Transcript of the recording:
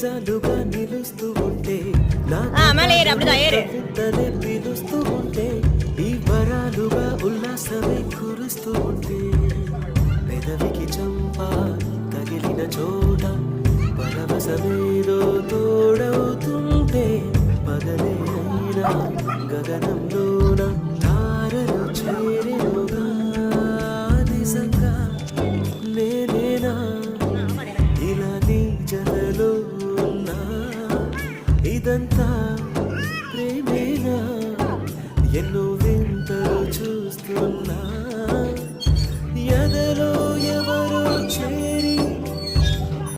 నిజాలుగా నిలుస్తూ ఉంటే వింతలే పిలుస్తూ ఉంటే ఈ వరాలుగా ఉల్లాసమే కురుస్తూ ఉంటే పెదవికి చంప తగిలిన చోట పరవశమేదో తోడవుతుంటే పగలే అయినా గగనంలోన తారలు చేరేనుగా నిజంగా నేనేనా ఇలా నీ జతలో ఉన్నా ఇదంతా ప్రేమేనా ఎన్నో